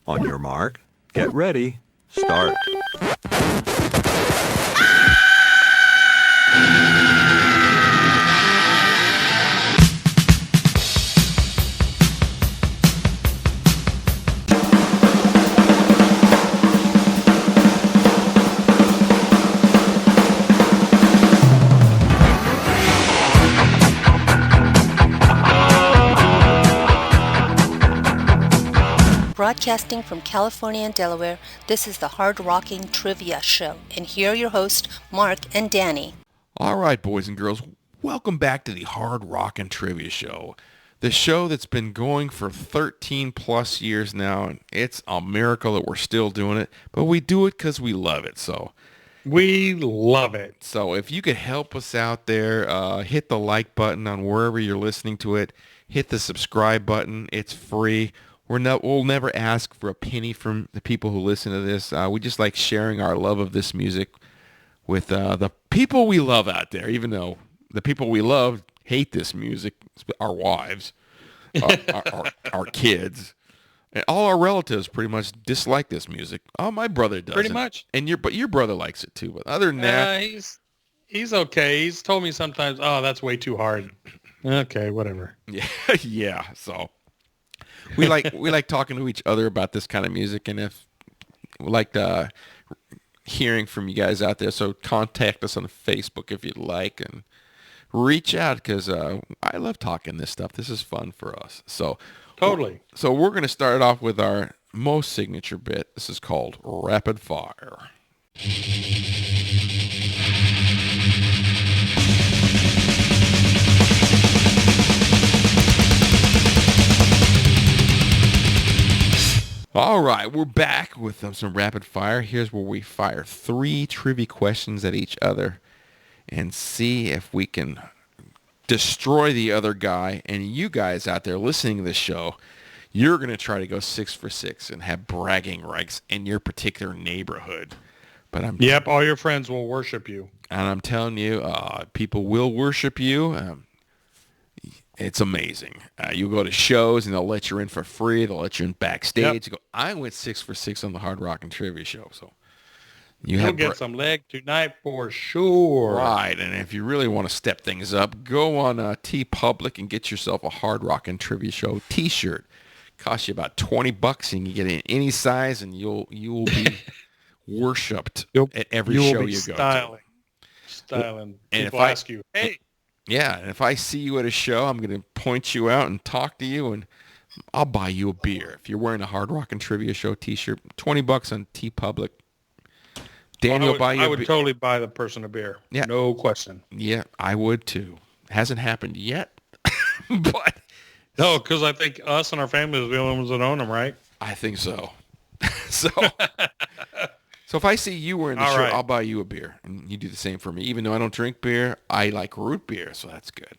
On your mark, get ready, start. Broadcasting from California and Delaware, this is the Hard Rocking Trivia Show. And here are your hosts, Mark and Danny. All right, boys and girls, welcome back to the Hard Rockin' Trivia Show. The show that's been going for 13 plus years now, and it's a miracle that we're still doing it, but we do it because we love it, so. We love it. So if you could help us out there, hit the like button on wherever you're listening to it, hit the subscribe button, it's free. We'll never ask for a penny from the people who listen to this. We just like sharing our love of this music with the people we love out there, even though the people we love hate this music, our wives, our kids, and all our relatives pretty much dislike this music. Oh, my brother does. Pretty much. And your brother likes it too. But other than that, he's okay. He's told me sometimes, oh, that's way too hard. Okay, whatever. Yeah, yeah. So we like talking to each other about this kind of music, and if we like hearing from you guys out there, so contact us on Facebook if you'd like, and reach out because I love talking this stuff. This is fun for us. So totally. So we're going to start off with our most signature bit. This is called Rapid Fire. All right, we're back with some rapid fire. Here's where we fire 3 trivia questions at each other and see if we can destroy the other guy. And you guys out there listening to this show, you're going to try to go 6 for 6 and have bragging rights in your particular neighborhood. But Yep, all your friends will worship you. And I'm telling you, people will worship you. It's amazing. You go to shows and they'll let you in for free. They'll let you in backstage. Yep. You go, I went 6 for 6 on the Hard Rockin' Trivia Show. So you'll get some leg tonight for sure. Right. And if you really want to step things up, go on T Public and get yourself a Hard Rockin' Trivia Show t-shirt. Costs you about $20 and you get it in any size and you'll be worshipped at every show you go to. Styling. And people if ask you, hey. Yeah, and if I see you at a show, I'm going to point you out and talk to you, and I'll buy you a beer. If you're wearing a Hard Rockin' Trivia Show t-shirt, $20 on T Public. Daniel, buy you I would totally buy the person a beer. Yeah. No question. Yeah, I would too. Hasn't happened yet, but... No, because I think us and our family are the only ones that own them, right? I think so. So if I see you wearing the shirt, right. I'll buy you a beer, and you do the same for me. Even though I don't drink beer, I like root beer, so that's good.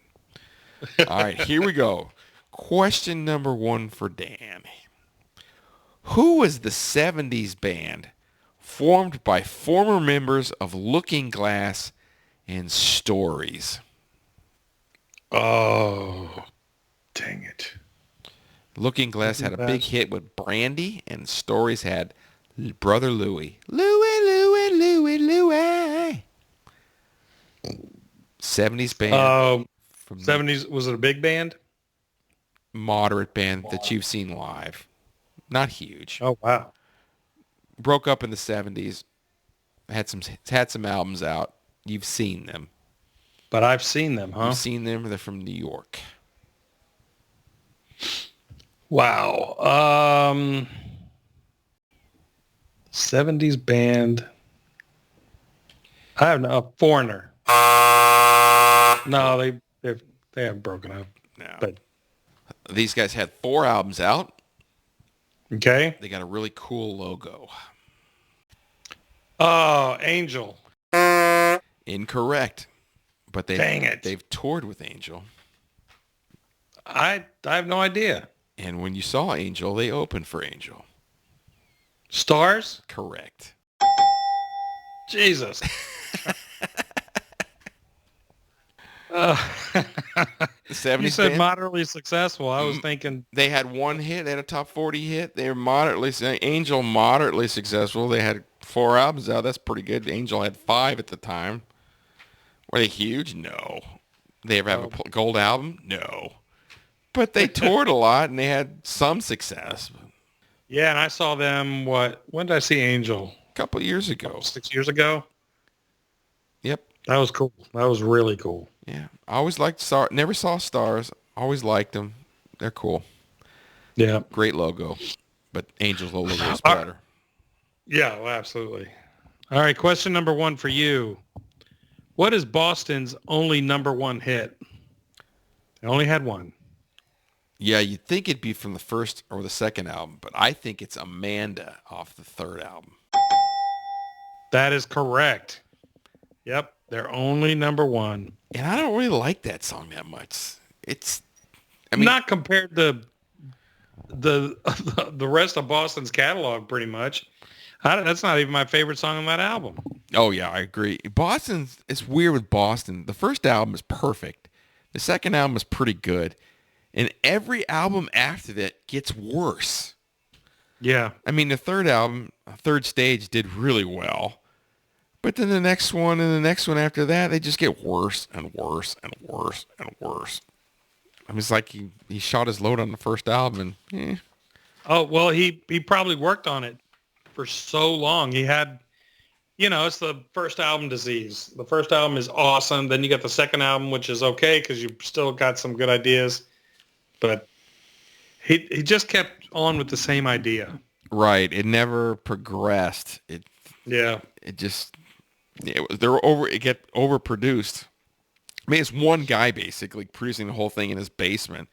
All right, here we go. Question number 1 for Dan. Who was the 70s band formed by former members of Looking Glass and Stories? Oh, dang it. Looking Glass had a big hit with Brandy, and Stories had Brother Louie. Louie. 70s band. From 70s, was it a big band? Moderate band that you've seen live. Not huge. Oh, wow. Broke up in the 70s. Had some albums out. You've seen them. But I've seen them, huh? You've seen them. They're from New York. Wow. 70s band. I have a Foreigner. No, they have broken up. No. But These guys had 4 albums out. okay. They got a really cool logo. Oh, Angel. Incorrect. But Dang it. They've toured with Angel. I have no idea. And when you saw Angel, they opened for Angel. Stars? Correct. Jesus. The You 70s said band. moderately successful. I was thinking, They had one hit. They had a top 40 hit. They were Angel moderately successful. They had 4 albums out. That's pretty good. Angel had 5 at the time. Were they huge? No. They ever have a gold album? No. But they toured a lot and they had some success. yeah, and I saw them, when did I see Angel? A couple of years ago. 6 years ago? Yep. That was cool. That was really cool. Yeah. I always liked Stars. Never saw Stars. Always liked them. They're cool. Yeah. Great logo. But Angel's logo is All better. Yeah, well, absolutely. All right, question number 1 for you. What is Boston's only number 1 hit? They only had one. Yeah, you'd think it'd be from the first or the second album, but I think it's Amanda off the third album. That is correct. Yep, they're only number 1. And I don't really like that song that much. Not compared to the rest of Boston's catalog, pretty much. That's not even my favorite song on that album. Oh, yeah, I agree. It's weird with Boston. The first album is perfect. The second album is pretty good. And every album after that gets worse. Yeah. I mean, the third album, Third Stage, did really well. But then the next one and the next one after that, they just get worse and worse and worse and worse. I mean, it's like he shot his load on the first album and Oh, well, he probably worked on it for so long. He had, it's the first album disease. The first album is awesome. Then you got the second album, which is okay because you still got some good ideas. But he just kept on with the same idea. Right. It never progressed. It just it get overproduced. I mean, it's one guy basically producing the whole thing in his basement.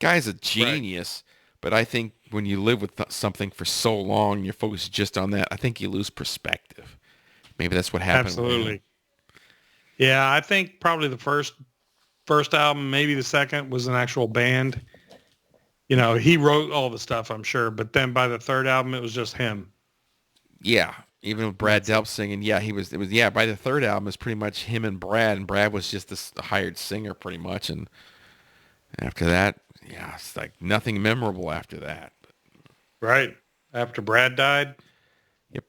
Guy's a genius, but I think when you live with something for so long, you're focused just on that. I think you lose perspective. Maybe that's what happened. Absolutely. Yeah, I think probably the first album, maybe the second, was an actual band. He wrote all the stuff, I'm sure, but then by the third album, it was just him. Yeah, even with Brad Delp singing, by the third album, it's pretty much him and Brad was just this hired singer pretty much, and after that, it's like nothing memorable after that. Right. After Brad died? Yep.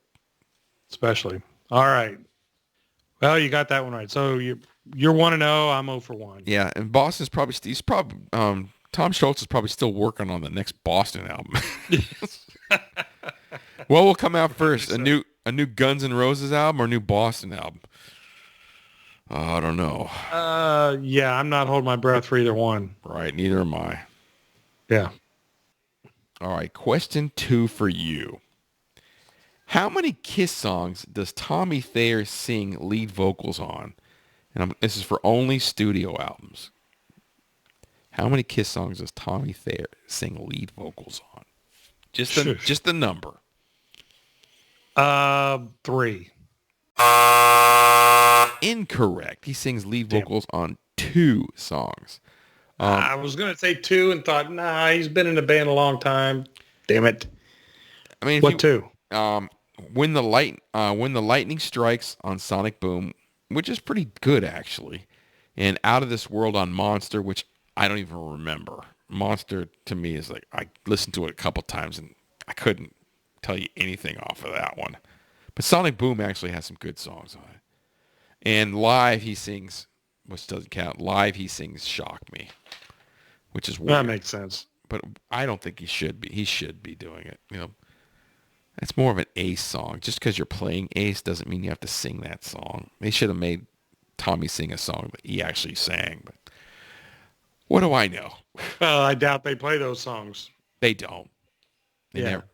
Especially. All right. Well, you got that one right. So you're 1-0, I'm 0 for 1. Yeah, and Boston's probably Tom Schultz is probably still working on the next Boston album. What will come out first? A new Guns N' Roses album or a new Boston album? I don't know. Yeah, I'm not holding my breath for either one. Right, neither am I. Yeah. All right, question 2 for you. How many Kiss songs does Tommy Thayer sing lead vocals on? And this is for only studio albums. How many Kiss songs does Tommy Thayer sing lead vocals on? Just the number. 3. Incorrect. He sings lead vocals on 2 songs. I was going to say 2 and thought, nah, he's been in the band a long time. Damn it. I mean, what 2? When the Lightning Strikes on Sonic Boom, which is pretty good actually, and Out of This World on Monster, which I don't even remember. Monster to me is like, I listened to it a couple times and I couldn't tell you anything off of that one. But Sonic Boom actually has some good songs on it. And live he sings, which doesn't count, live he sings Shock Me, which is weird. That makes sense. But I don't think he should be. He should be doing it. It's more of an Ace song. Just because you're playing Ace doesn't mean you have to sing that song. They should have made Tommy sing a song that he actually sang. But what do I know? Well, I doubt they play those songs. They don't. They Yeah. never.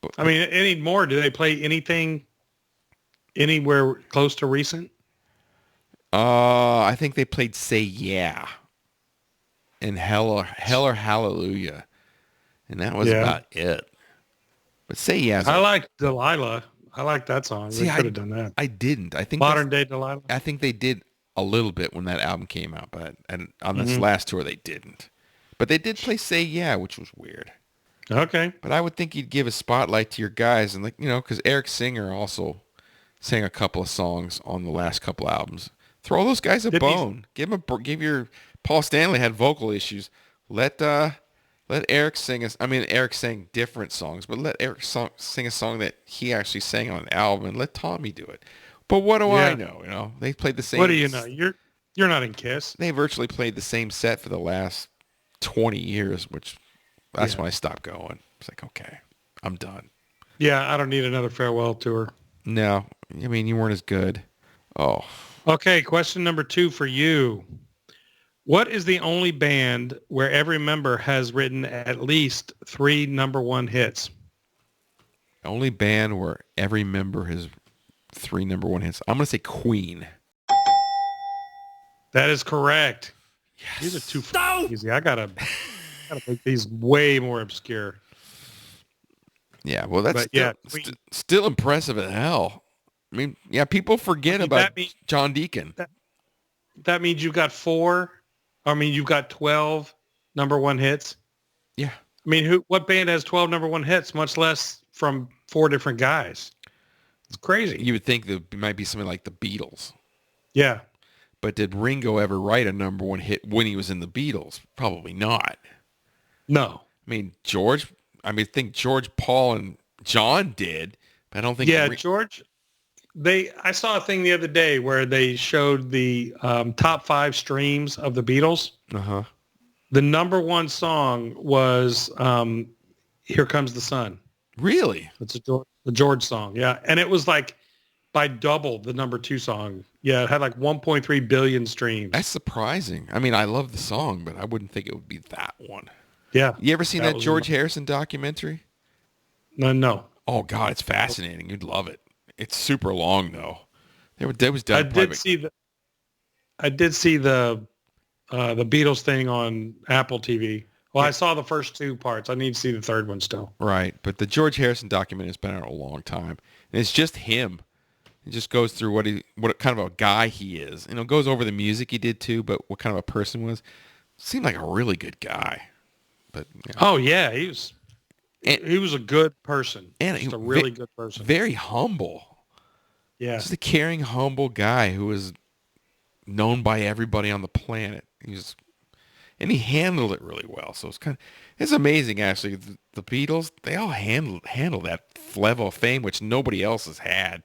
But, I mean, anymore, do they play anything anywhere close to recent? I think they played Say Yeah and Hell or Hallelujah. And that was about it. But Say Yeah. I like Delilah. I like that song. See, They could have done that. I didn't. I think Modern day Delilah. I think they did a little bit when that album came out, but on this last tour they didn't. But they did play Say Yeah, which was weird. Okay. But I would think you'd give a spotlight to your guys, and because Eric Singer also sang a couple of songs on the last couple albums. Throw those guys a Did these- bone. Give your Paul Stanley had vocal issues. Let Eric sing us. I mean, Eric sang different songs, but let Eric sing a song that he actually sang on an album, and let Tommy do it. But what do I know? You know, they played the same. What do you know? You're not in Kiss. They virtually played the same set for the last 20 years, which that's when I stopped going. It's like, okay, I'm done. Yeah, I don't need another farewell tour. No, I mean, you weren't as good. Oh. Okay, question number 2 for you. What is the only band where every member has written at least 3 number 1 hits? Only band where every member has 3 number 1 hits. I'm going to say Queen. That is correct. Yes. These are too easy. I gotta make these way more obscure. Yeah, well, that's Queen. still impressive as hell. I mean, yeah, people forget about John Deacon. That means you've got 12 number 1 hits. Yeah. I mean, what band has 12 number 1 hits, much less from 4 different guys? It's crazy. You would think there might be something like the Beatles. Yeah. But did Ringo ever write a number 1 hit when he was in the Beatles? Probably not. No. I mean, I think George, Paul, and John did, but I don't think... Yeah, George... I saw a thing the other day where they showed the top 5 streams of the Beatles. Uh-huh. The number 1 song was Here Comes the Sun. Really? It's a George song, yeah. And it was like by double the number 2 song. Yeah, it had like 1.3 billion streams. That's surprising. I mean, I love the song, but I wouldn't think it would be that one. Yeah. You ever seen that George Harrison documentary? No. Oh, God, it's fascinating. You'd love it. It's super long, though. It was done. I did see the Beatles thing on Apple TV. Well, I saw the first 2 parts. I need to see the third one still. Right, but the George Harrison documentary has been out a long time, and it's just him. It just goes through what kind of a guy he is. You know, it goes over the music he did too, but what kind of a person was. Seemed like a really good guy. But oh yeah, he was a good person. And just a really good person. Very humble. Yeah. Just a caring, humble guy who was known by everybody on the planet. And he handled it really well. So it's amazing actually. The Beatles, they all handled that level of fame which nobody else has had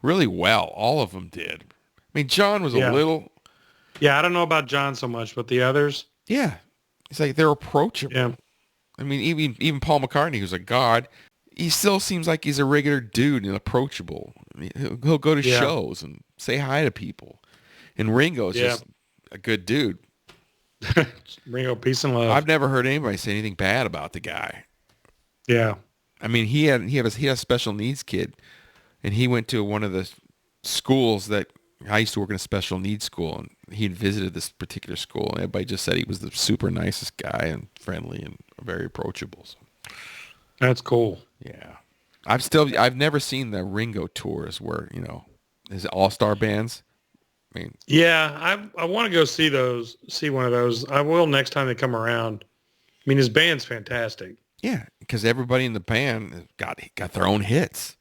really well. All of them did. I mean, John was a little. Yeah, I don't know about John so much, but the others. Yeah, it's like they're approachable. Yeah. I mean, even Paul McCartney, who's a god, he still seems like he's a regular dude and approachable. I mean, he'll go to shows and say hi to people. And Ringo's just a good dude. Ringo, peace and love. I've never heard anybody say anything bad about the guy. Yeah. I mean, he had a special needs kid, and he went to one of the schools that I used to work in a special needs school, and he had visited this particular school, and everybody just said he was the super nicest guy and friendly and very approachable. So. That's cool. Yeah. I've never seen the Ringo tours where, his all-star bands. I mean, yeah, I want to go see one of those. I will next time they come around. I mean, his band's fantastic. Yeah, because everybody in the band got their own hits.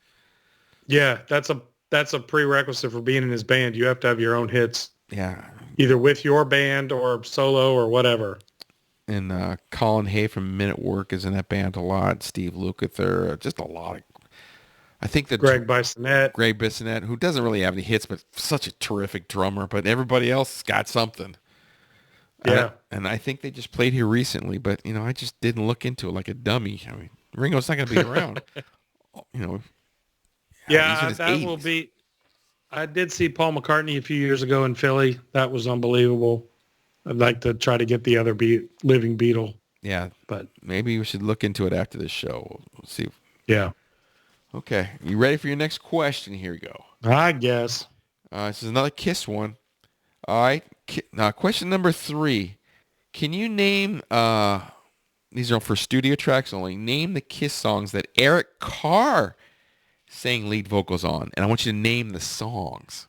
Yeah, that's a prerequisite for being in his band. You have to have your own hits. Yeah. Either with your band or solo or whatever. And Colin Hay from Men at Work is in that band a lot. Steve Lukather, just a lot of. I think that Greg Bissonette, who doesn't really have any hits, but such a terrific drummer. But everybody else has got something. Yeah. And I think they just played here recently, but I just didn't look into it like a dummy. I mean, Ringo's not going to be around. Yeah, that 80s. Will be. I did see Paul McCartney a few years ago in Philly. That was unbelievable. I'd like to try to get the other living Beatle. Yeah, but maybe we should look into it after this show. We'll see. Yeah. Okay, you ready for your nenext question? Here we go. I guess. This is another Kiss one. All right. Now, question number 3. Can you name, these are for studio tracks only, name the Kiss songs that Eric Carr sang lead vocals on. And I want you to name the songs.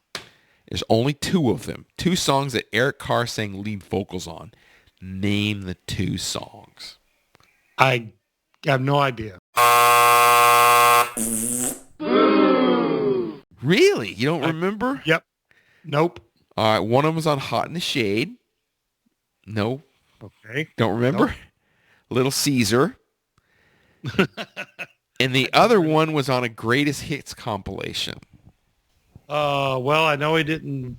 There's only 2 of them. 2 songs that Eric Carr sang lead vocals on. Name the 2 songs. I have no idea. Really? You don't remember? Yep. Nope. One of them was on Hot in the Shade. No, Okay. don't remember. Nope. Little Caesar. And the other one was on a Greatest Hits compilation. Well, I know he didn't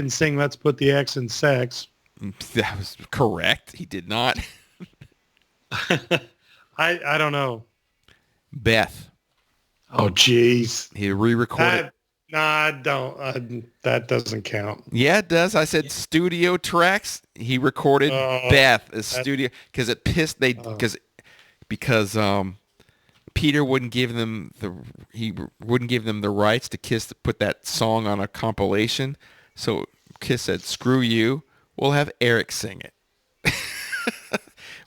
sing "Let's Put the X in Sex." That was correct. He did not. I don't know. Beth. Oh, jeez. He re-recorded. Nah, don't. That doesn't count. Yeah, it does. I said studio tracks. He recorded Beth as studio because it pissed because Peter wouldn't give them the rights to Kiss to put that song on a compilation. So Kiss said, "Screw you. We'll have Eric sing it."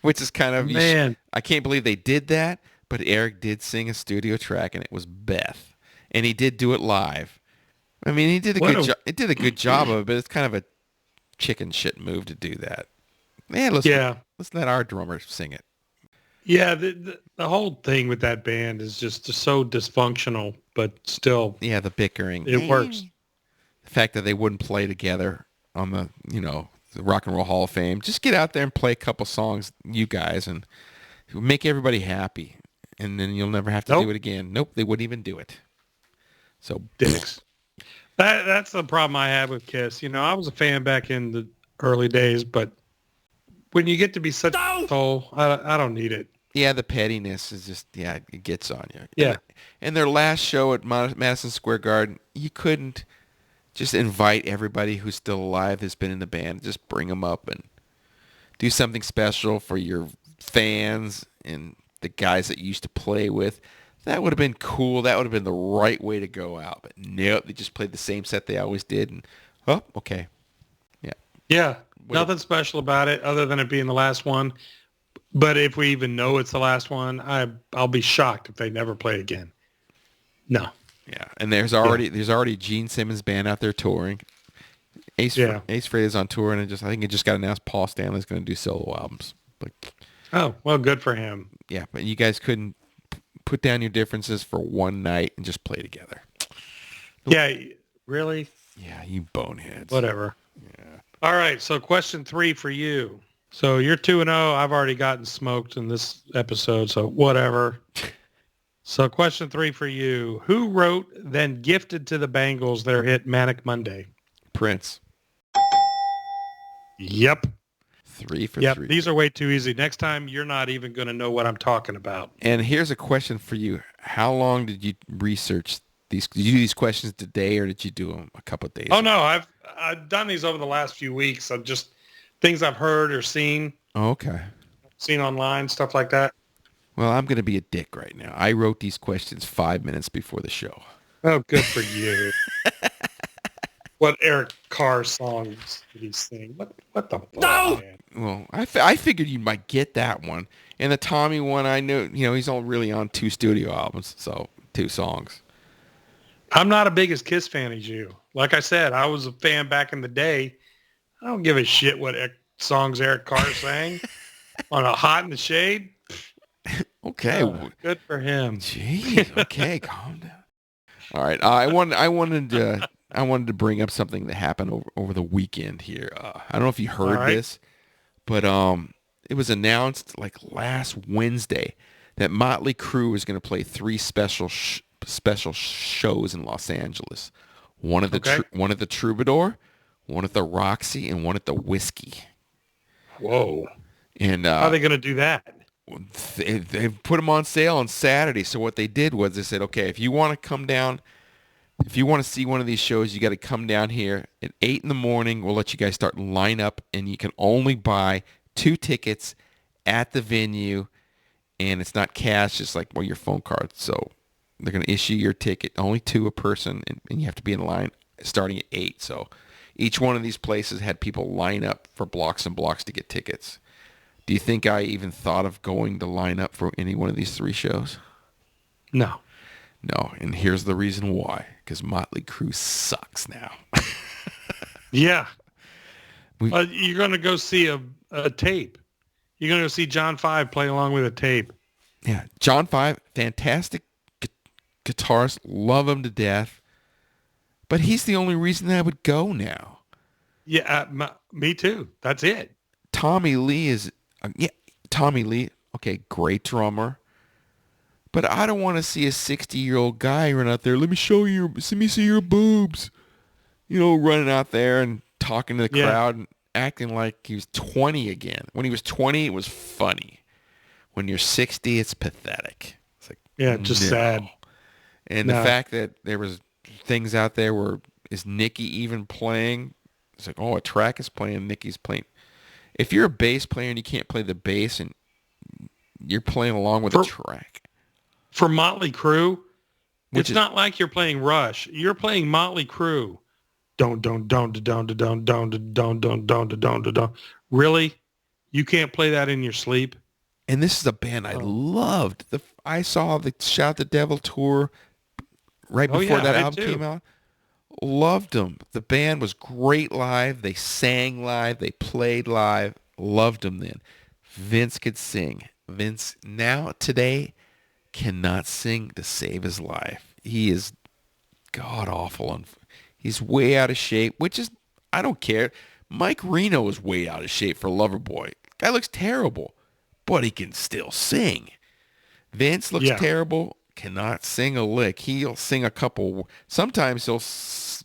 Which is kind of Man. I can't believe they did that, but Eric did sing a studio track and it was Beth. And he did do it live. I mean, he did a good job. It did a good job of it, but it's kind of a chicken shit move to do that. Man, let's let our drummer sing it. Yeah, the whole thing with that band is just so dysfunctional, but still, Yeah, the bickering. it works. The fact that they wouldn't play together on the Rock and Roll Hall of Fame. Just get out there and play a couple songs, you guys, and make everybody happy. And then you'll never have to do it again. Nope, they wouldn't even do it. So Dicks. That's the problem I have with Kiss. I was a fan back in the early days, but when you get to be such a soul, I don't need it. Yeah, the pettiness is just, it gets on you. Yeah. And their last show at Madison Square Garden, you couldn't just invite everybody who's still alive, who's been in the band, just bring them up and do something special for your fans and the guys that you used to play with. That would have been cool. That would have been the right way to go out. But nope, they just played the same set they always did. And, okay. Yeah. Yeah, nothing special about it other than it being the last one. But if we even know it's the last one, I'll be shocked if they never play again. No. Yeah, and there's already Gene Simmons' band out there touring. Ace Frehley is on tour, and I think it just got announced Paul Stanley's going to do solo albums. Oh, well, good for him. Yeah, but you guys couldn't put down your differences for one night and just play together. Yeah, really? Yeah, you boneheads. Whatever. Yeah. All right, so question 3 for you. So you're 2-0. I've already gotten smoked in this episode, so whatever. So question 3 for you. Who wrote, then gifted to the Bangles their hit Manic Monday? Prince. Yep. 3 for 3. These are way too easy. Next time, you're not even going to know what I'm talking about. And here's a question for you. How long did you research these? Did you do these questions today, or did you do them a couple of days ago? No, I've done these over the last few weeks. I've just things I've heard or seen. Oh, okay. Seen online, stuff like that. Well, I'm going to be a dick right now. I wrote these questions 5 minutes before the show. Oh, good for you. What Eric Carr songs did he sing? What the fuck? No! Well, I figured you might get that one. And the Tommy one, I knew, he's all really on 2 studio albums, so 2 songs. I'm not a big as Kiss fan as you. Like I said, I was a fan back in the day. I don't give a shit what songs Eric Carr sang on a Hot in the Shade. Okay. Good for him. Jeez. Okay, calm down. All right. I wanted to bring up something that happened over the weekend here. I don't know if you heard this, but it was announced like last Wednesday that Motley Crue is going to play 3 special shows in Los Angeles. One at the Troubadour, one at the Roxy, and one at the Whiskey. Whoa. And how are they going to do that? They put them on sale on Saturday. So what they did was they said, okay, if you want to come down, if you want to see one of these shows, you got to come down here at 8 in the morning. We'll let you guys start line up, and you can only buy 2 tickets at the venue, and it's not cash, it's like your phone card. So they're going to issue your ticket, only 2 a person, and you have to be in line starting at 8. So each one of these places had people line up for blocks and blocks to get tickets. Do you think I even thought of going to line up for any one of these 3 shows? No. No, and here's the reason why. Because Motley Crue sucks now. Yeah. You're going to go see a tape. You're going to go see John 5 play along with a tape. Yeah, John 5, fantastic guitarist. Love him to death. But he's the only reason I would go now. Yeah, me too. That's it. Tommy Lee is, Tommy Lee, okay, great drummer. But I don't want to see a 60-year-old guy run out there. Let me see your boobs. Running out there and talking to the crowd and acting like he was 20 again. When he was 20, it was funny. When you're 60, it's pathetic. It's like, just sad. And the fact that there was things out there where is Nikki even playing? It's like, a track is playing, Nikki's playing. If you're a bass player and you can't play the bass and you're playing along with a track. For Motley Crue, it's not like you're playing Rush. You're playing Motley Crue. Really? You can't play that in your sleep? And this is a band I loved. I saw the Shout the Devil tour right before that album came out. Loved them. The band was great live. They sang live. They played live. Loved them then. Vince could sing. Vince now today cannot sing to save his life. He is god awful. He's way out of shape, which is, I don't care. Mike Reno is way out of shape for Loverboy. Guy looks terrible, but he can still sing. Vince looks terrible, cannot sing a lick. He'll sing a couple. Sometimes he'll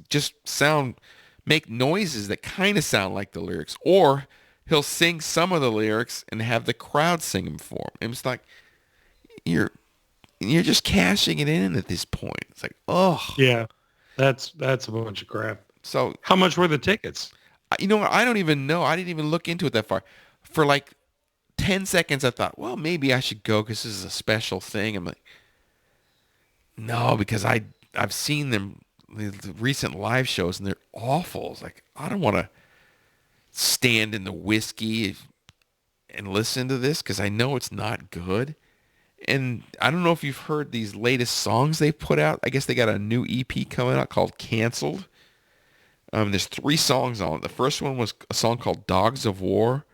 just make noises that kind of sound like the lyrics, or he'll sing some of the lyrics and have the crowd sing them for him. It's like, you're just cashing it in at this point. It's like, yeah, that's a bunch of crap. So how much were the tickets? You know what? I don't even know. I didn't even look into it that far. For like 10 seconds, I thought, well, maybe I should go because this is a special thing. I'm like, no, because I've seen them, the recent live shows, and they're awful. It's like, I don't want to stand in the whiskey and listen to this because I know it's not good. And I don't know if you've heard these latest songs they've put out. I guess they got a new EP coming out called Canceled. There's 3 songs on it. The first one was a song called Dogs of War,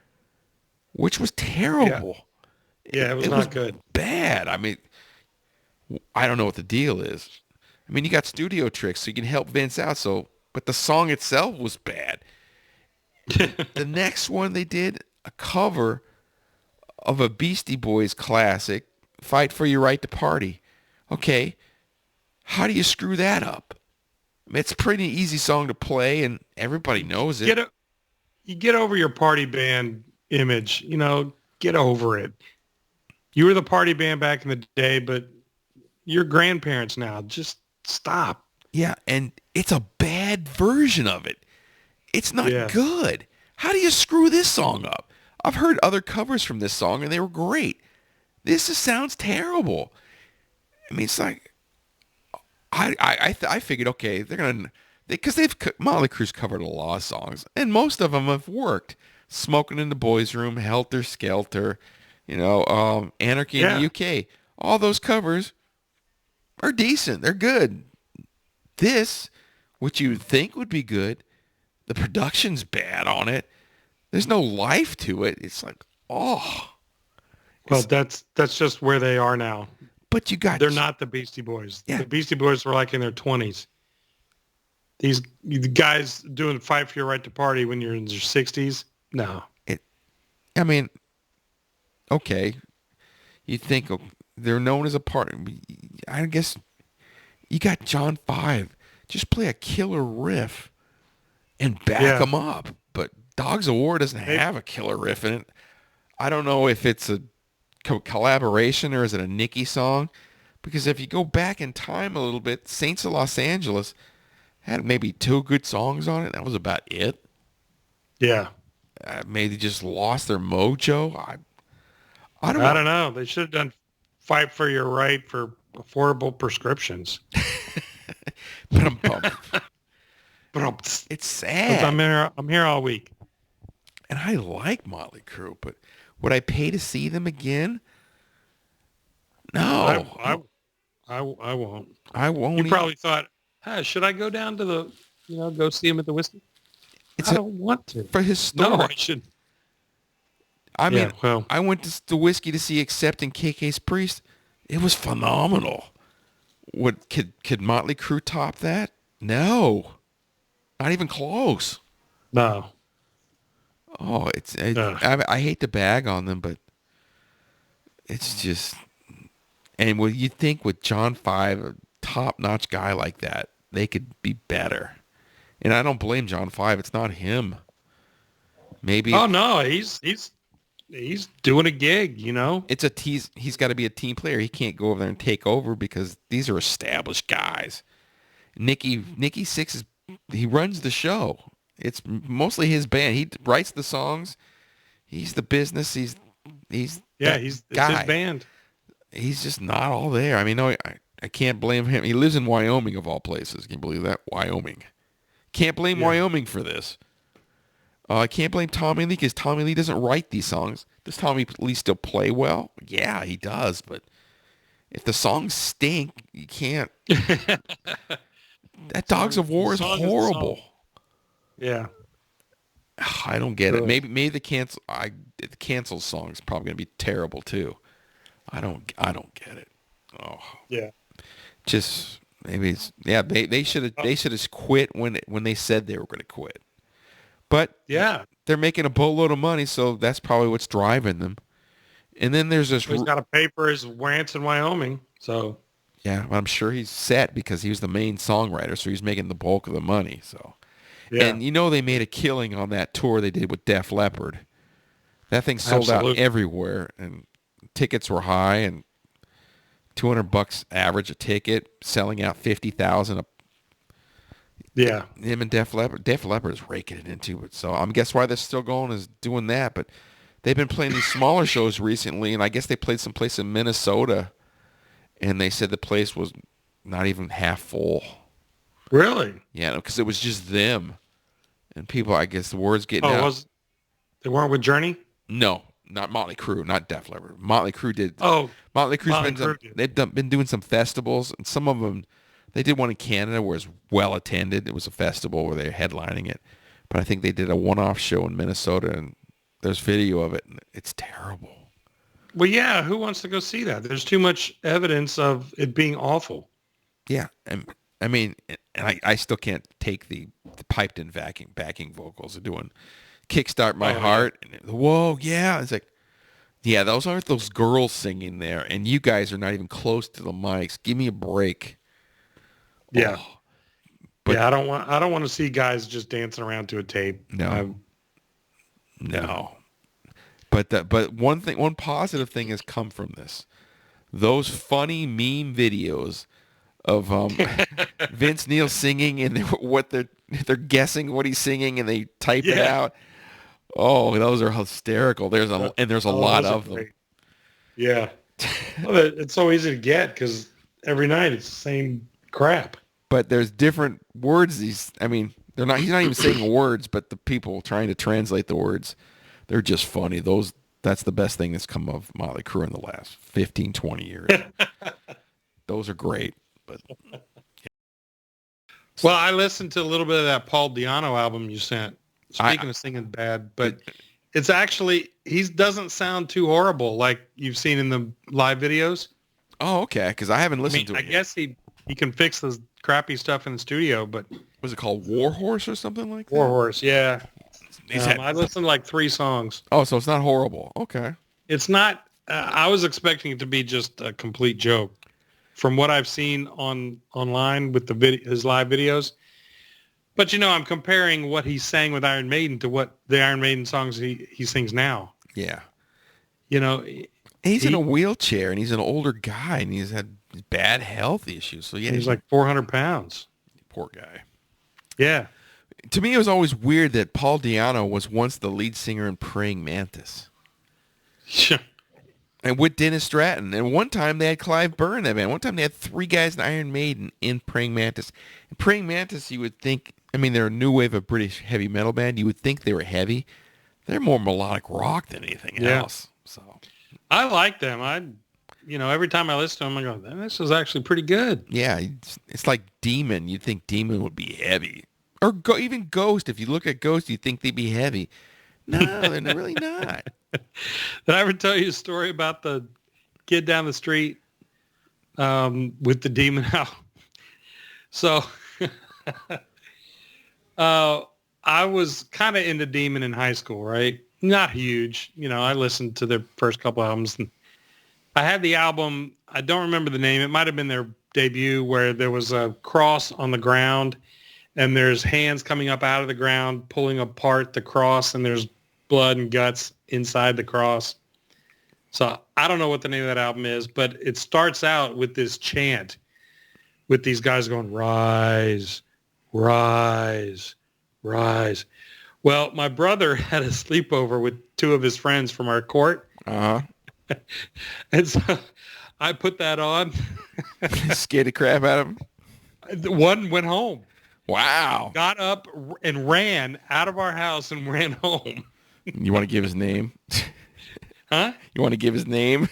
which was terrible. Yeah, it was not good. Bad. I mean, I don't know what the deal is. I mean, you got Studio Tricks, so you can help Vince out. But the song itself was bad. The next one they did a cover of a Beastie Boys classic, Fight for Your Right to Party. Okay, how do you screw that up? I mean, it's a pretty easy song to play, and everybody knows it. You get over your party band image. Get over it. You were the party band back in the day, but you're grandparents now. Just stop. Yeah, and it's a bad version of it. It's not good. How do you screw this song up? I've heard other covers from this song, and they were great. This just sounds terrible. I mean, it's like, I figured, okay, they're going to, because Motley Crue's covered a lot of songs, and most of them have worked. Smoking in the Boys' Room, Helter Skelter, Anarchy in the UK. All those covers are decent. They're good. This, which you would think would be good, the production's bad on it. There's no life to it. It's like, well, that's just where they are now. But they're not the Beastie Boys. Yeah. The Beastie Boys were like in their 20s. These guys doing Fight for Your Right to Party when you're in your 60s, no. I mean, okay, you think they're known as a party. I guess you got John 5. Just play a killer riff and back them up. But Dogs of War doesn't have a killer riff in it. I don't know if it's a collaboration or is it a Nicki song, because if you go back in time a little bit, Saints of Los Angeles had maybe 2 good songs on it. That was about it. Yeah. Maybe they just lost their mojo. I don't know. They should have done Fight for Your Right for affordable prescriptions. But it's sad. I'm here all week. And I like Motley Crue, but would I pay to see them again? No. I won't. I won't. You probably thought, should I go down to go see him at the Whiskey? I don't want to. For historic. No, I should. I mean, I went to the Whiskey to see Accept and KK's Priest. It was phenomenal. Could Motley Crue top that? No, not even close. No. Oh, Ugh. I hate to bag on them, but it's just, and what you think with John Five, a top-notch guy like that, they could be better. And I don't blame John Five. It's not him. Maybe Oh no, he's doing a gig, it's a tease. He's got to be a team player. He can't go over there and take over because these are established guys. Nikki Sixx he runs the show. It's mostly his band. He writes the songs. He's the business. He's it's guy. his band. He's just not all there. I mean, no, I can't blame him. He lives in Wyoming of all places. Can you believe that? Wyoming. Can't blame Wyoming for this. I can't blame Tommy Lee because Tommy Lee doesn't write these songs. Does Tommy Lee still play well? Yeah, he does. But if the songs stink, you can't. That Dogs of War is horrible. Yeah. I don't get it. Maybe the cancel song is probably going to be terrible too. I don't get it. Oh. Yeah. Just maybe it's they should have quit when they said they were going to quit. But yeah, they're making a boatload of money, so that's probably what's driving them. And then there's this. He's got to pay for his rants in Wyoming, so. Yeah, I'm sure he's set because he was the main songwriter, so he's making the bulk of the money. So, yeah. And they made a killing on that tour they did with Def Leppard. That thing sold out everywhere, and tickets were high, and $200 average a ticket, selling out 50,000 a. Yeah. Him and Def Leppard is raking it into it. So I guess why they're still going is doing that. But they've been playing these smaller shows recently, and I guess they played some place in Minnesota, and they said the place was not even half full. Really? Yeah, because it was just them. And people, I guess the word's getting out. They weren't with Journey? No, not Motley Crue, not Def Leppard. Motley Crue did. Oh, Motley Crue's they've been doing some festivals, and some of them, they did one in Canada where it's well attended. It was a festival where they're headlining it. But I think they did a one-off show in Minnesota, and there's video of it, and it's terrible. Well, yeah, who wants to go see that? There's too much evidence of it being awful. Yeah, and I mean, and I still can't take the piped-in backing vocals of doing "Kickstart My Heart." Yeah. And, whoa, yeah, it's like, yeah, those aren't those girls singing there, and you guys are not even close to the mics. Give me a break. Yeah. Oh, but I don't want to see guys just dancing around to a tape. No. But one positive thing has come from this. Those funny meme videos of Vince Neil singing and they're guessing what he's singing and they type it out. Oh, those are hysterical. There's a lot of them. Great. Yeah. Well, it's so easy to get because every night it's the same crap. But there's different words. He's not even saying words, but the people trying to translate the words, they're just funny. That's the best thing that's come of Motley Crue in the last 15, 20 years. Those are great. But well, I listened to a little bit of that Paul Di'Anno album you sent. Speaking of singing bad, but it's actually, he doesn't sound too horrible like you've seen in the live videos. Oh, okay, because I haven't listened to it. I guess he can fix the crappy stuff in the studio, but was it called Warhorse or something like that? Warhorse, yeah. I listened to like 3 songs. Oh, so it's not horrible. Okay. It's not. I was expecting it to be just a complete joke. From what I've seen online with his live videos, but I'm comparing what he sang with Iron Maiden to what the Iron Maiden songs he sings now. Yeah. He's in a wheelchair and he's an older guy and he's had bad health issues. So yeah, he's like 400 pounds. Poor guy. Yeah. To me, it was always weird that Paul Di'Anno was once the lead singer in Praying Mantis. Sure. And with Dennis Stratton. And one time they had Clive Burr in that band. One time they had 3 guys in Iron Maiden in Praying Mantis. And Praying Mantis, you would think, they're a new wave of British heavy metal band. You would think they were heavy. They're more melodic rock than anything else. So I like them. Every time I listen to them, I go, this is actually pretty good. Yeah, it's like Demon. You'd think Demon would be heavy. Or even Ghost. If you look at Ghost, you'd think they'd be heavy. No, they're really not. Did I ever tell you a story about the kid down the street with the Demon out? So I was kind of into Demon in high school, right? Not huge. I listened to their first couple albums. And I had the album. I don't remember the name. It might have been their debut where there was a cross on the ground and there's hands coming up out of the ground, pulling apart the cross, and there's blood and guts inside the cross. So I don't know what the name of that album is, but it starts out with this chant with these guys going, rise, rise, rise. Well, my brother had a sleepover with two of his friends from our court. Uh-huh. And so I put that on. Scared the crap out of him? One went home. Wow. Got up and ran out of our house and ran home. You want to give his name? Huh? You want to give his name?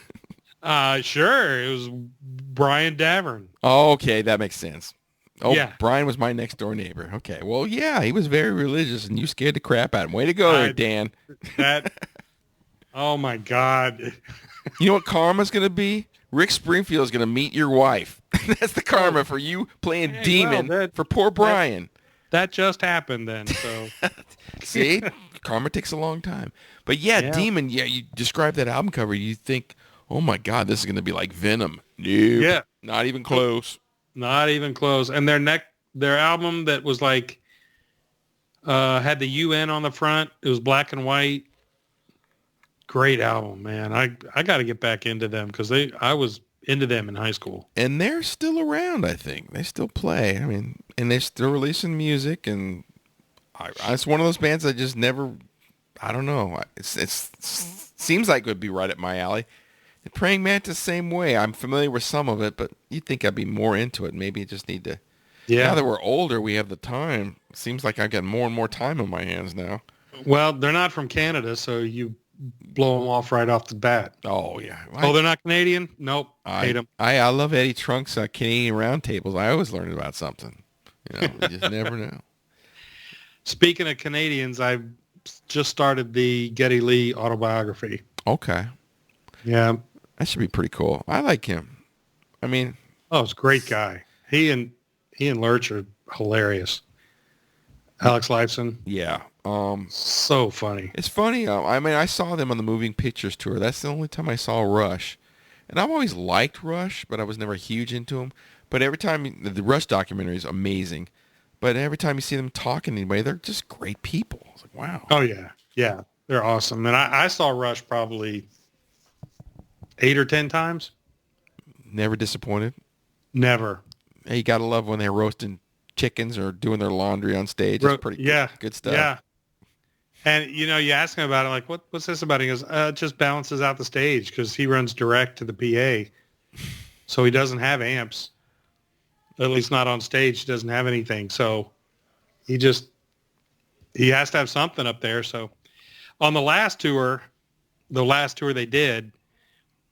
Sure. It was Brian Davern. Oh, okay. That makes sense. Oh, yeah. Brian was my next door neighbor. Okay. Well, yeah, he was very religious, and you scared the crap out of him. Way to go there, Dan. Oh, my God. You know what karma's going to be? Rick Springfield's going to meet your wife. That's the karma for you playing Demon for poor Brian. That just happened then. So See? Karma takes a long time. But yeah, Demon, you describe that album cover, you think, oh my God, this is going to be like Venom. Nope, yeah. Not even close. Not even close. And their album that was like, had the UN on the front. It was black and white. Great album, man. I got to get back into them because I was into them in high school. And they're still around, I think. They still play. I mean, and they're still releasing music. And it's one of those bands I just never, I don't know. It seems like it would be right up my alley. And Praying Mantis, same way. I'm familiar with some of it, but you'd think I'd be more into it. Maybe I just need to. Yeah. Now that we're older, we have the time. Seems like I've got more and more time on my hands now. Well, they're not from Canada, so you blow them off right off the bat. Oh, yeah. They're not Canadian? Nope. Hate them. I love Eddie Trunk's Canadian Roundtables. I always learn about something. You just never know. Speaking of Canadians, I just started the Geddy Lee autobiography. Okay. Yeah. That should be pretty cool. I like him. I mean. Oh, he's a great guy. He and Lurch are hilarious. Alex Lifeson. Yeah. So funny. It's funny. I mean, I saw them on the Moving Pictures tour. That's the only time I saw Rush. And I've always liked Rush, but I was never huge into them. But every time, the Rush documentary is amazing. But every time you see them talking anyway, they're just great people. I was like, wow. Oh, yeah. Yeah. They're awesome. And I saw Rush probably 8 or 10 times. Never disappointed? Never. Hey, you got to love when they're roasting chickens or doing their laundry on stage. It's pretty good stuff. Yeah. And, you ask him about it, like, what's this about? He goes, it just balances out the stage because he runs direct to the PA. So he doesn't have amps. At least not on stage. He doesn't have anything. So he has to have something up there. So on the last tour they did,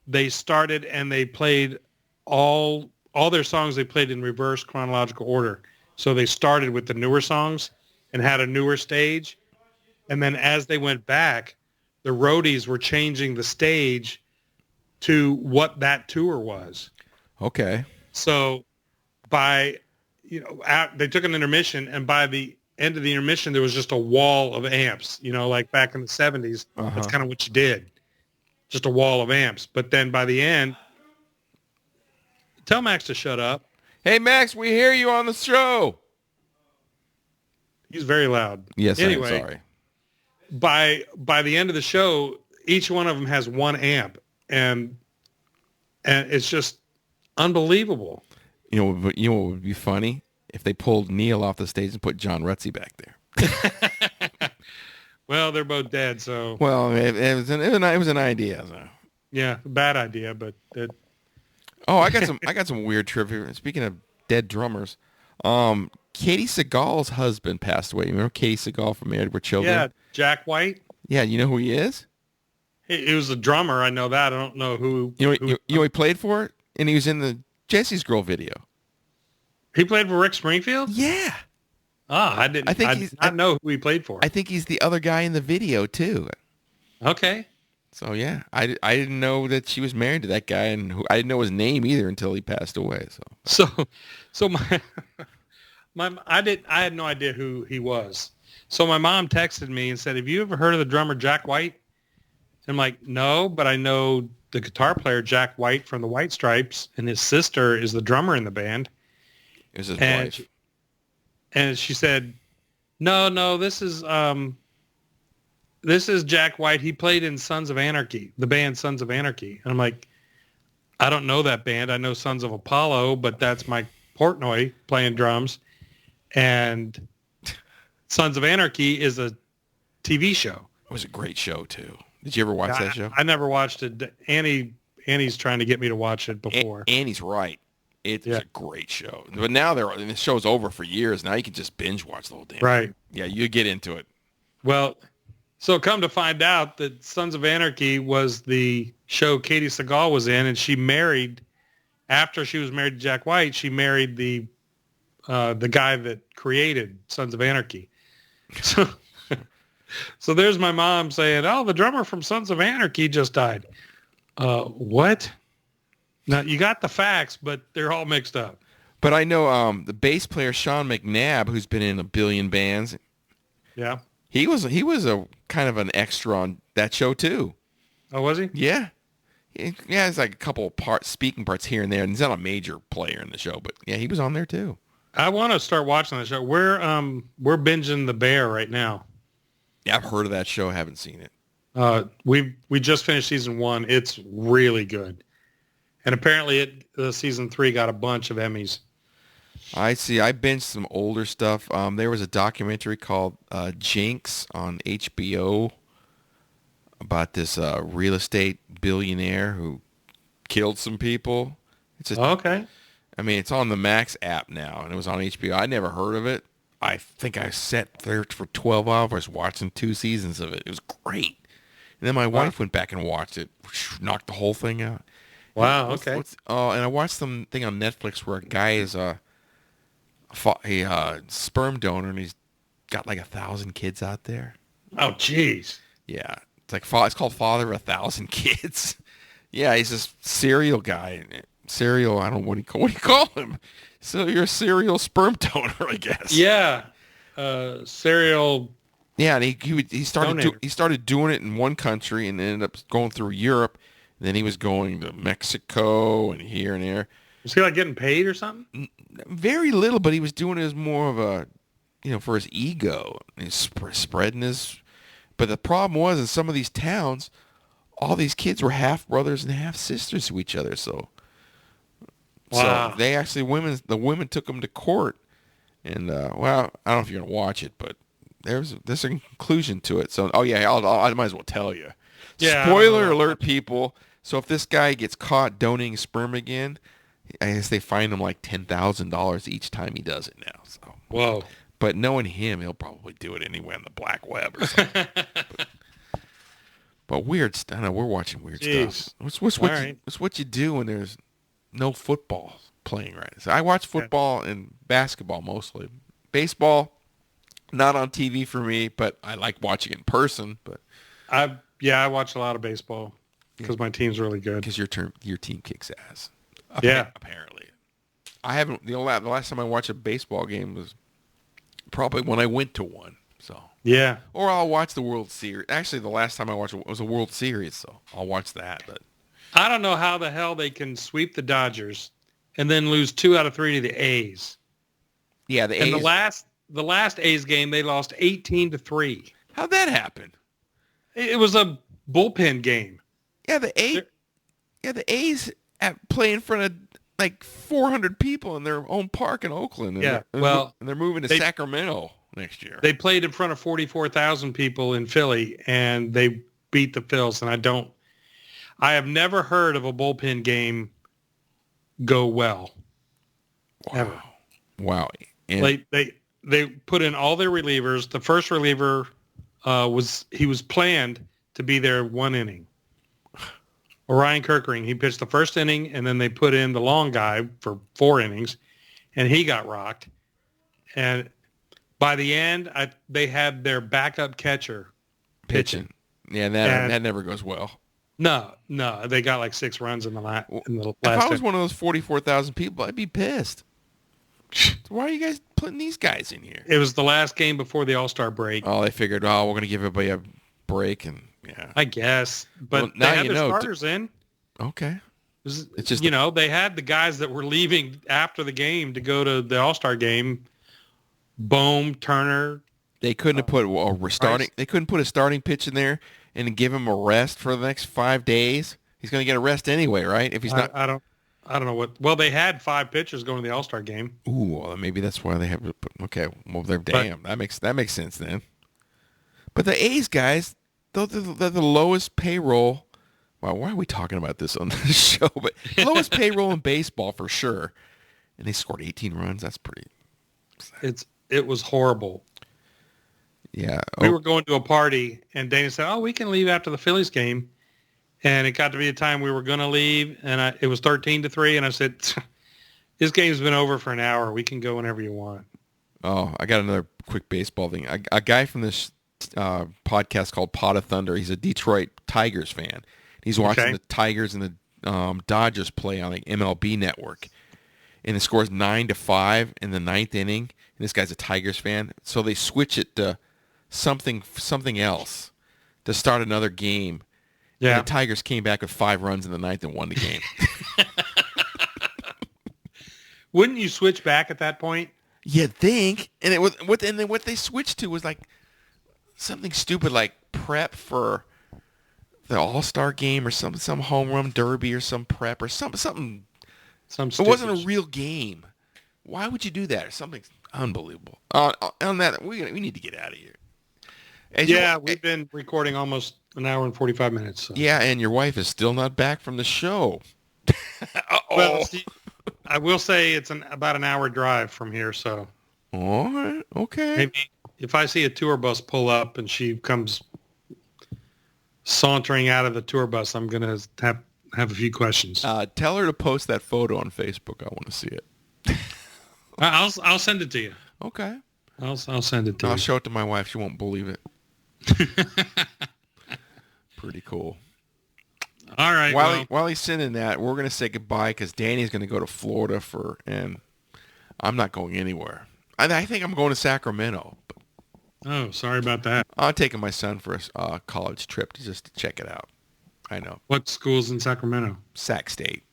they started and they played all their songs they played in reverse chronological order. So they started with the newer songs and had a newer stage. And then as they went back, the roadies were changing the stage to what that tour was. Okay. So they took an intermission, and by the end of the intermission, there was just a wall of amps, like back in the 70s. Uh-huh. That's kind of what you did. Just a wall of amps. But then by the end, tell Max to shut up. Hey, Max, we hear you on the show. He's very loud. Yes, anyway, I'm sorry. By the end of the show, each one of them has one amp, and it's just unbelievable. You know what would be funny? If they pulled Neil off the stage and put John Rutsey back there. Well, they're both dead, so. Well, it was an idea. So. Yeah, bad idea, but. Oh, I got some weird trivia. Speaking of dead drummers, Katie Seagal's husband passed away. You remember Katie Seagal from Married with Children? Yeah, Jack White. Yeah, you know who he is? He was a drummer. I know that. I don't know who. He played for it, and he was in the Jesse's Girl video. He played for Rick Springfield? Yeah. I did not know who he played for. I think he's the other guy in the video too. Okay. So yeah, I didn't know that she was married to that guy, and I didn't know his name either until he passed away. So I had no idea who he was. So my mom texted me and said, "Have you ever heard of the drummer Jack White?" And I'm like, "No, but I know the guitar player Jack White from the White Stripes, and his sister is the drummer in the band." It was his And wife. and she said, "No, this is Jack White. He played in Sons of Anarchy, the band Sons of Anarchy." And I'm like, "I don't know that band. I know Sons of Apollo, but that's Mike Portnoy playing drums. And Sons of Anarchy is a TV show." It was a great show too. Did you ever watch that show? I never watched it. Annie's trying to get me to watch it before. Annie's right. It's a great show. But now the show's over for years. Now you can just binge watch the whole damn Right. thing. Yeah, you get into it. Well, so come to find out that Sons of Anarchy was the show Katie Seagal was in, and she married, after she was married to Jack White, she married the guy that created Sons of Anarchy. So, so there's my mom saying, "Oh, the drummer from Sons of Anarchy just died." What? Now, you got the facts, but they're all mixed up. But I know the bass player Sean McNabb, who's been in a billion bands. Yeah. He was a kind of an extra on that show too. Oh, was he? Yeah. He has like a couple of speaking parts here and there, and he's not a major player in the show, but yeah, he was on there too. I want to start watching the show. We're binging The Bear right now. Yeah, I've heard of that show. Haven't seen it. We just finished season 1. It's really good, and apparently season 3 got a bunch of Emmys. I see. I binged some older stuff. There was a documentary called Jinx on HBO about this real estate billionaire who killed some people. Okay. I mean, it's on the Max app now, and it was on HBO. I never heard of it. I think I sat there for 12 hours watching 2 seasons of it. It was great. And then my wife went back and watched it, knocked the whole thing out. Wow, okay. And I watched something on Netflix where a guy is a sperm donor, and he's got like 1,000 kids out there. Oh, jeez. Yeah. It's called Father of 1,000 Kids. Yeah, he's this serial guy. Serial, I don't know, what do you call him? So you're a serial sperm donor, I guess. Yeah. Serial. Yeah, and he started doing it in one country and ended up going through Europe. And then he was going to Mexico and here and there. Was he like getting paid or something? Very little, but he was doing it as more of a, for his ego. He's spreading his. But the problem was, in some of these towns, all these kids were half brothers and half sisters to each other. So wow. So they actually the women took him to court, and well, I don't know if you're gonna watch it, but there's a conclusion to it. So I might as well tell you. Yeah. Spoiler alert, people. So if this guy gets caught donating sperm again, I guess they fine him like $10,000 each time he does it now. So Whoa. But knowing him, he'll probably do it anyway on the black web or something. But weird stuff. I know we're watching weird stuff. What's what you do when there's no football playing right now? So I watch football and basketball mostly. Baseball, not on TV for me, but I like watching it in person. But I watch a lot of baseball because my team's really good. Because your team kicks ass. Yeah. Apparently. I haven't. The last time I watched a baseball game was probably when I went to one. So yeah. Or I'll watch the World Series. Actually, the last time I watched it was a World Series, so I'll watch that. But I don't know how the hell they can sweep the Dodgers and then lose 2 out of 3 to the A's. Yeah, the A's. And the last A's game they lost 18-3. How'd that happen? It was a bullpen game. Yeah, the A's play in front of like 400 people in their own park in Oakland. And they're moving to Sacramento next year. They played in front of 44,000 people in Philly, and they beat the Phils. And I have never heard of a bullpen game go well. Wow. Ever. Wow. And They put in all their relievers. The first reliever was planned to be there 1 inning. Orion Kirkering, he pitched the first inning, and then they put in the long guy for 4 innings, and he got rocked. And by the end, they had their backup catcher pitching. Yeah, that never goes well. No, they got like 6 runs in the last. If I was one of those 44,000 people, I'd be pissed. Why are you guys putting these guys in here? It was the last game before the All-Star break. Oh, they figured, we're going to give everybody a break, and yeah. I guess. But Well, now they had you their know. starters in. Okay. It's just They had the guys that were leaving after the game to go to the All-Star game. Bohm, Turner. they couldn't have put a starting. They couldn't put a starting pitch in there and give him a rest for the next 5 days. He's going to get a rest anyway, right? If he's not. I don't know what. Well, they had 5 pitchers going to the All-Star game. Ooh, well, maybe that's why they have to put. Okay, well, they're damn. That makes sense then. But the A's guys, they're the lowest payroll. Wow, why are we talking about this on this show? But lowest payroll in baseball for sure. And they scored 18 runs. That's pretty. It was horrible. Yeah. We were going to a party, and Dana said, we can leave after the Phillies game. And it got to be a time we were going to leave, and it was 13-3, and I said, this game's been over for an hour. We can go whenever you want. Oh, I got another quick baseball thing. A guy from this podcast called Pot of Thunder, he's a Detroit Tigers fan. He's watching the Tigers and the Dodgers play on the MLB network. And the score is 9-5 in the 9th inning. And this guy's a Tigers fan. So they switch it to something else to start another game. Yeah. And the Tigers came back with 5 runs in the 9th and won the game. Wouldn't you switch back at that point? You'd think. And it was what they switched to was like something stupid like prep for the All-Star game or some home run derby or some prep or something. It wasn't a real game. Why would you do that? Or something unbelievable. On that, we need to get out of here. We've been recording almost an hour and 45 minutes. So. Yeah, and your wife is still not back from the show. Well, see, I will say it's about an hour drive from here, so. All right, okay. Maybe if I see a tour bus pull up and she comes sauntering out of the tour bus, I'm going to have a few questions. Tell her to post that photo on Facebook. I want to see it. I'll send it to you. Okay. I'll send it to you. I'll show it to my wife. She won't believe it. Pretty cool. All right. While he's sending that, we're going to say goodbye because Danny's going to go to Florida and I'm not going anywhere. I think I'm going to Sacramento. But oh, sorry about that. I'm taking my son for a college trip just to check it out. I know. What school's in Sacramento? Sac State.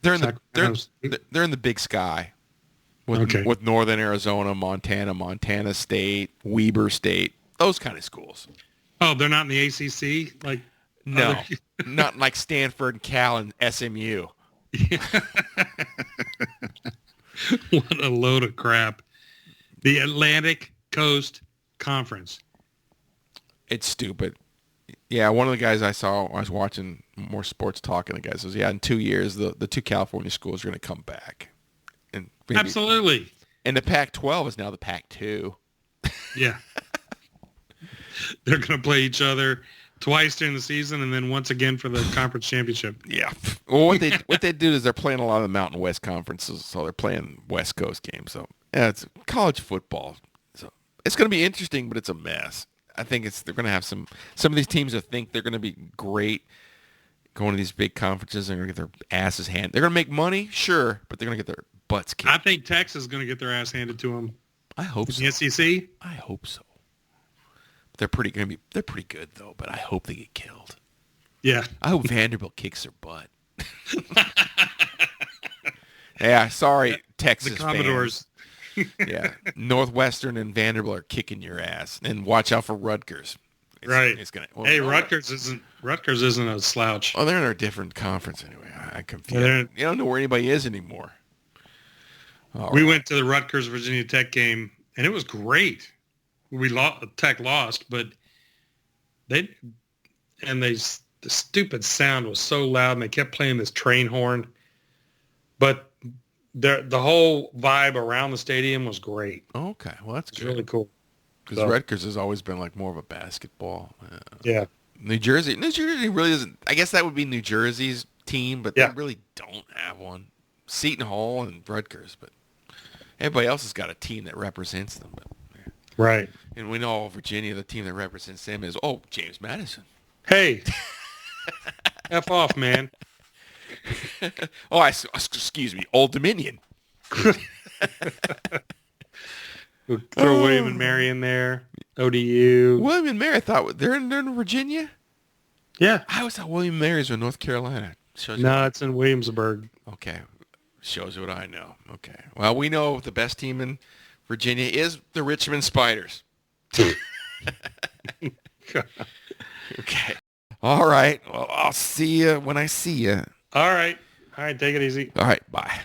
They're in the Big Sky. With Northern Arizona, Montana State, Weber State, those kind of schools. Oh, they're not in the ACC? Like no, not like Stanford, and Cal, and SMU. What a load of crap. The Atlantic Coast Conference. It's stupid. Yeah, one of the guys I was watching more sports talk, and the guy says, in 2 years, the 2 California schools are going to come back. And absolutely. And the Pac-12 is now the Pac-2. Yeah. They're going to play each other twice during the season and then once again for the conference championship. Yeah. Well, what they do is they're playing a lot of the Mountain West conferences, so they're playing West Coast games. So, it's college football. So, it's going to be interesting, but it's a mess. I think they're going to have some of these teams that think they're going to be great going to these big conferences and they're going to get their asses handed. They're going to make money, sure, but they're going to get their butts kicked. I think Texas is going to get their ass handed to them. I hope so. The SEC? I hope so. They're pretty good though, but I hope they get killed. Yeah. I hope Vanderbilt kicks their butt. Yeah, sorry, Texas the Commodores. Yeah, Northwestern and Vanderbilt are kicking your ass, and watch out for Rutgers. Rutgers isn't a slouch. Oh, they're in a different conference anyway. I'm confused. You don't know where anybody is anymore. We went to the Rutgers Virginia Tech game, and it was great. Tech lost, but the stupid sound was so loud, and they kept playing this train horn. But the whole vibe around the stadium was great. Okay, well that's good. Really cool. Because Rutgers has always been like more of a basketball. Yeah. New Jersey really doesn't. I guess that would be New Jersey's team, but they really don't have one. Seton Hall and Rutgers, but everybody else has got a team that represents them. But, right. And we know Virginia, the team that represents them is James Madison. Hey, F off, man. Excuse me, Old Dominion. We'll throw William and Mary in there. ODU. William and Mary, I thought they're in Virginia. Yeah. I always thought William and Mary's in North Carolina. No, it's in Williamsburg. Okay. Shows you what I know. Okay. Well, we know the best team in Virginia is the Richmond Spiders. Okay. All right. Well, I'll see you when I see you. All right. Take it easy. All right. Bye.